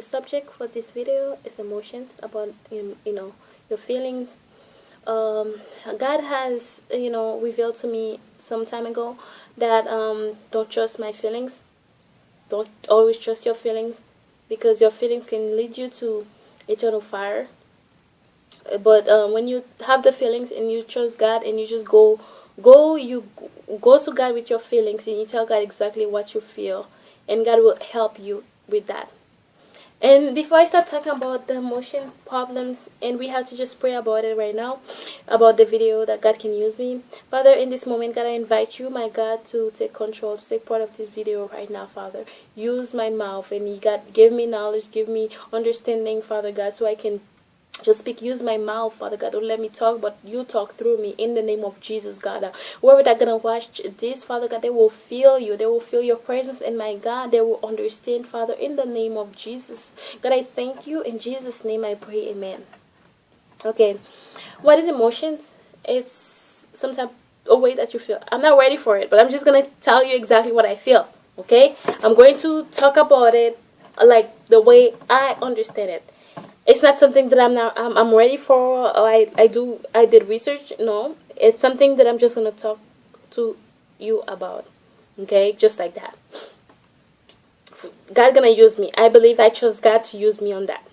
the subject for this video is emotions, about your feelings. God has revealed to me some time ago that don't trust my feelings. Don't always trust your feelings, because your feelings can lead you to eternal fire. But when you have the feelings and you trust God and you just you go to God with your feelings and you tell God exactly what you feel, and God will help you with that. And before I start talking about the emotion problems, and we have to just pray about it right now, about the video that God can use me. Father, in this moment, God, I invite you, my God, to take control, to take part of this video right now, Father. Use my mouth, and you, God, give me knowledge, give me understanding, Father God, so I can just speak. Use my mouth, Father God. Don't let me talk, but you talk through me in the name of Jesus, God. Whoever that gonna watch this, Father God, they will feel you. They will feel your presence, and my God, they will understand, Father, in the name of Jesus. God, I thank you. In Jesus' name I pray, amen. Okay, what is emotions? It's sometimes a way that you feel. I'm not ready for it, but I'm just gonna tell you exactly what I feel. Okay, I'm going to talk about it like the way I understand it. It's not something that I'm ready for, or I did research. No, it's something that I'm just gonna talk to you about. Okay, just like that. God gonna use me. I believe, I trust God to use me on that.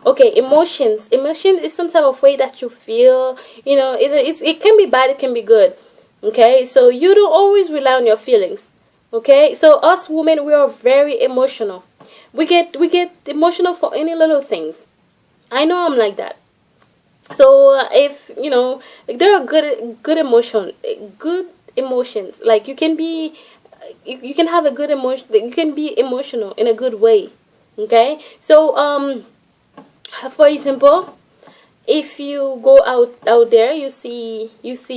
Okay, emotions. Emotion is some type of way that you feel. It can be bad, it can be good. Okay, so you don't always rely on your feelings. Okay, so us women, we are very emotional. We get emotional for any little things. I know I'm like that. So if there are good emotions. Like you can have a good emotion. You can be emotional in a good way. Okay. So for example, if you go out there, you see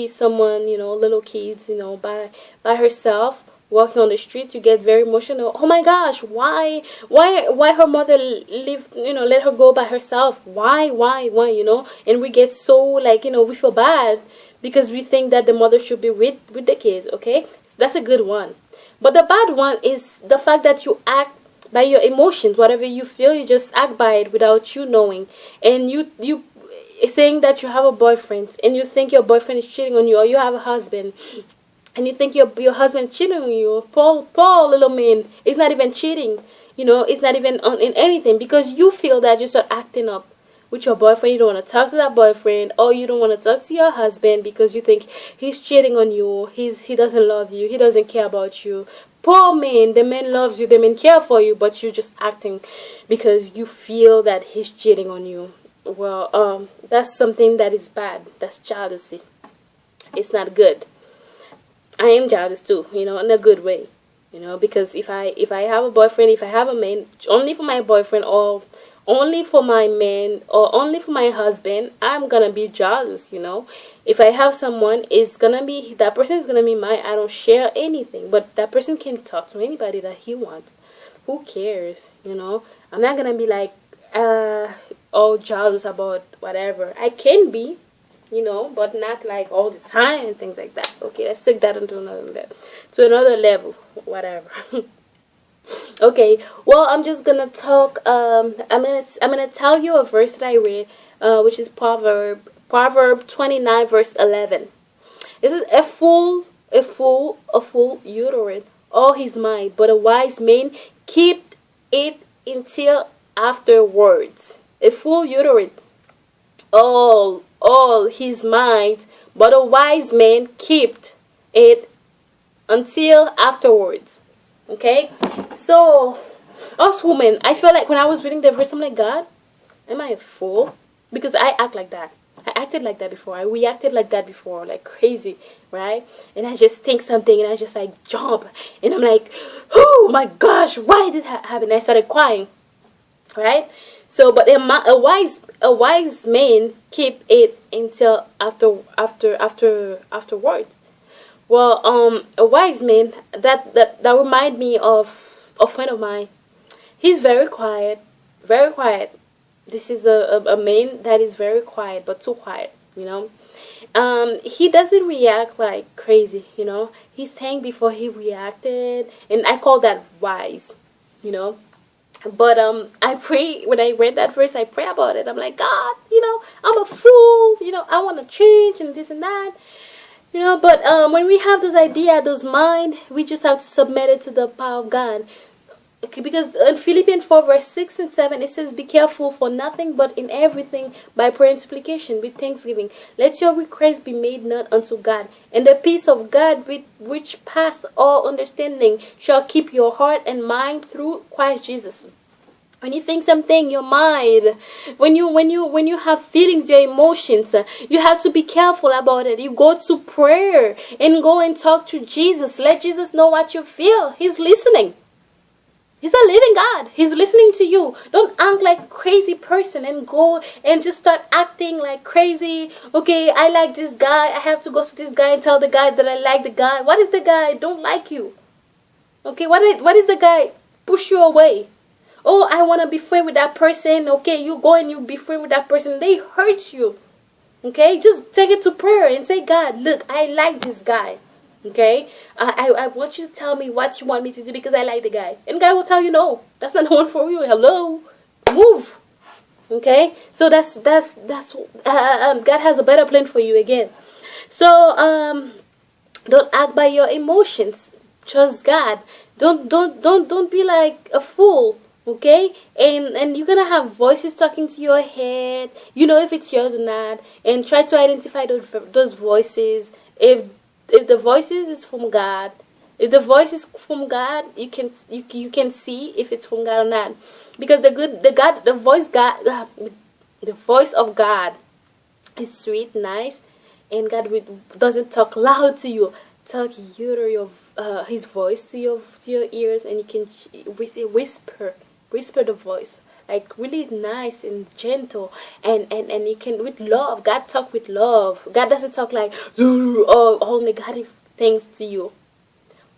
someone, little kids, by herself, walking on the street, you get very emotional. Oh my gosh, why her mother let her go by herself? Why, and we get so, like, we feel bad because we think that the mother should be with the kids. Okay, so that's a good one. But the bad one is the fact that you act by your emotions. Whatever you feel, you just act by it without you knowing. And you saying that you have a boyfriend and you think your boyfriend is cheating on you, or you have a husband and you think your husband cheating on you. Poor little man, it's not even cheating. It's not even in anything, because you feel that you start acting up with your boyfriend. You don't want to talk to that boyfriend, or you don't want to talk to your husband because you think he's cheating on you. He doesn't love you. He doesn't care about you. Poor man, the man loves you. The man care for you, but you're just acting because you feel that he's cheating on you. Well, that's something that is bad. That's jealousy. It's not good. I am jealous too, in a good way, because if I have a boyfriend, if I have a man, only for my boyfriend, or only for my man, or only for my husband, I'm gonna be jealous. If I have someone, that person is gonna be mine. I don't share anything, but that person can talk to anybody that he wants. Who cares? I'm not gonna be like all jealous about whatever. I can be, but not like all the time and things like that. Okay, let's take that into another level, whatever. Okay, well, I'm just gonna talk. I'm gonna tell you a verse that I read, which is Proverb 29 verse 11. It says, a fool utereth all his mind, but a wise man keep it until afterwards. A fool utereth all his mind, but a wise man kept it until afterwards. Okay, so us women, I feel like when I was reading the verse, I'm like, God, am I a fool? Because I act like that. I acted like that before. I reacted like that before, like crazy, right? And I just think something, and I just like jump, and I'm like, oh my gosh, why did that happen? I started crying, right? So, but a wise man keep it until afterwards. Well, a wise man, that remind me of a friend of mine. He's very quiet, very quiet. This is a man that is very quiet, but too quiet, He doesn't react like crazy, He think before he reacted, and I call that wise, But I pray when I read that verse. I pray about it. I'm like, God, I'm a fool. I want to change and this and that. But when we have those ideas, those mind, we just have to submit it to the power of God. Okay, because in Philippians 4 verse 6 and 7 it says, be careful for nothing, but in everything by prayer and supplication with thanksgiving let your requests be made known unto God, and the peace of God which passed all understanding shall keep your heart and mind through Christ Jesus. When you think something, your mind, when you have feelings, your emotions, you have to be careful about it. You go to prayer and go and talk to Jesus. Let Jesus know what you feel. He's listening. He's a living God. He's listening to you. Don't act like a crazy person and go and just start acting like crazy. Okay, I like this guy. I have to go to this guy and tell the guy that I like the guy. What if the guy don't like you? Okay, what is the guy push you away? Oh, I want to be friend with that person. Okay, you go and you be friend with that person. They hurt you. Okay, just take it to prayer and say, God, look, I like this guy. Okay, I want you to tell me what you want me to do because I like the guy. And God will tell you, no, that's not the one for you. Hello, move. Okay, so that's God has a better plan for you again. So don't act by your emotions. Trust God. Don't be like a fool. Okay, and you're gonna have voices talking to your head. You know if it's yours or not, and try to identify those voices. If the voices is from God, if the voice is from God, you can see if it's from God or not, because the voice of God is sweet, nice, and God doesn't talk loud to you. Talk His voice to your ears, and you can whisper the voice, like really nice and gentle, and you can with love. God talk with love. God doesn't talk like all negative things to you.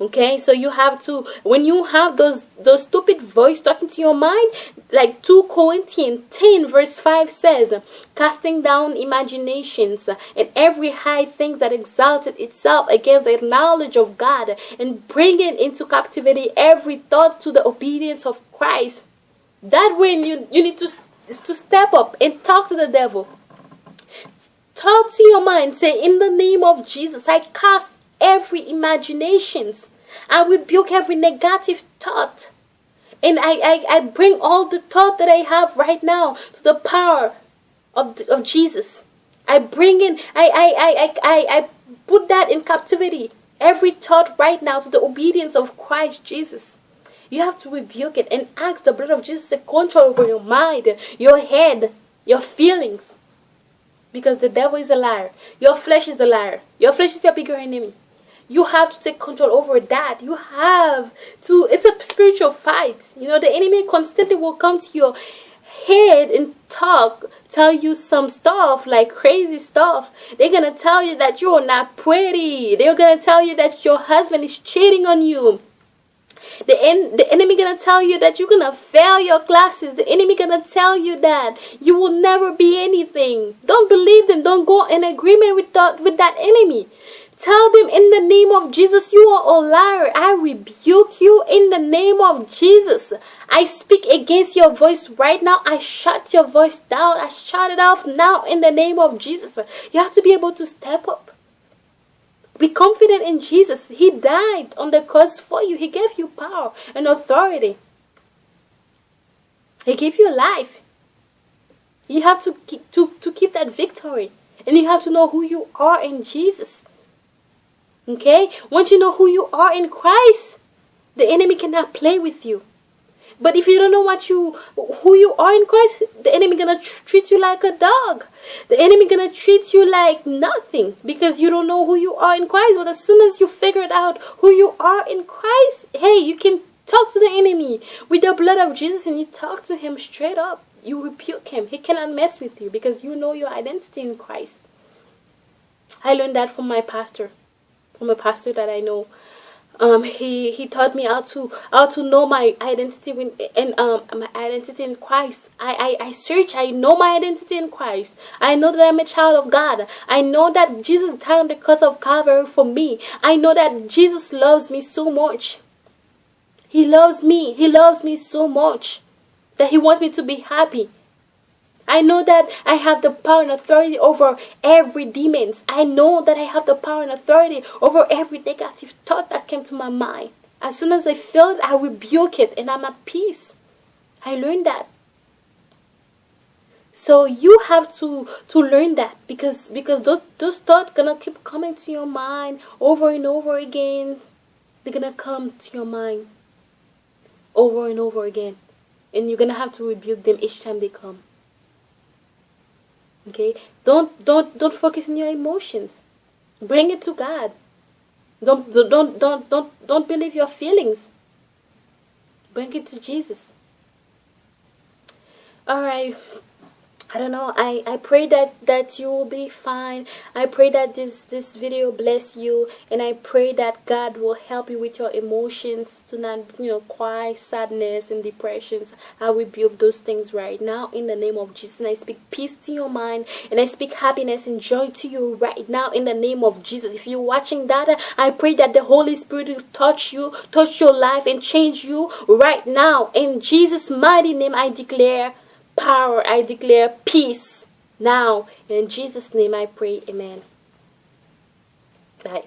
Okay, so you have to, when you have those stupid voice talking to your mind, like 2 Corinthians 10 verse 5 says, casting down imaginations and every high thing that exalted itself against the knowledge of God, and bringing into captivity every thought to the obedience of Christ. That way you need to step up and talk to the devil. Talk to your mind. Say, in the name of Jesus, I cast every imaginations. I rebuke every negative thought. And I bring all the thought that I have right now to the power of Jesus. I bring in, I put that in captivity. Every thought right now to the obedience of Christ Jesus. You have to rebuke it and ask the blood of Jesus to control over your mind, your head, your feelings. Because the devil is a liar. Your flesh is a liar. Your flesh is your bigger enemy. You have to take control over that. You have to, it's a spiritual fight. The enemy constantly will come to your head and tell you some stuff, like crazy stuff. They're going to tell you that you're not pretty. They're going to tell you that your husband is cheating on you. The enemy gonna tell you that you're gonna fail your classes. The enemy gonna tell you that you will never be anything. Don't believe them. Don't go in agreement with that enemy. Tell them, in the name of Jesus, you are a liar. I rebuke you in the name of Jesus. I speak against your voice right now. I shut your voice down. I shut it off now in the name of Jesus. You have to be able to step up. Be confident in Jesus. He died on the cross for you. He gave you power and authority. He gave you life. You have to keep that victory. And you have to know who you are in Jesus. Okay? Once you know who you are in Christ, the enemy cannot play with you. But if you don't know who you are in Christ, the enemy gonna treat you like a dog. The enemy gonna treat you like nothing because you don't know who you are in Christ. But as soon as you figure it out who you are in Christ, hey, you can talk to the enemy with the blood of Jesus, and you talk to him straight up. You rebuke him. He cannot mess with you because you know your identity in Christ. I learned that from my pastor, from a pastor that I know. He taught me how to know my identity my identity in Christ. I search. I know my identity in Christ. I know that I'm a child of God. I know that Jesus died on the cross of Calvary for me. I know that Jesus loves me so much. He loves me. He loves me so much that He wants me to be happy. I know that I have the power and authority over every demons. I know that I have the power and authority over every negative thought that came to my mind. As soon as I feel it, I rebuke it and I'm at peace. I learned that. So you have to learn that, because those thoughts gonna keep coming to your mind over and over again. They're gonna come to your mind over and over again, and you're gonna have to rebuke them each time they come. Okay, don't focus on your emotions. Bring it to God. Don't believe your feelings. Bring it to Jesus. All right. I don't know. I pray that you will be fine. I pray that this video bless you, and I pray that God will help you with your emotions to not cry, sadness and depressions. I rebuke those things right now in the name of Jesus, and I speak peace to your mind, and I speak happiness and joy to you right now in the name of Jesus. If you're watching that, I pray that the Holy Spirit will touch you, touch your life, and change you right now. In Jesus' mighty name, I declare power. I declare peace now. In Jesus' name I pray. Amen. Bye.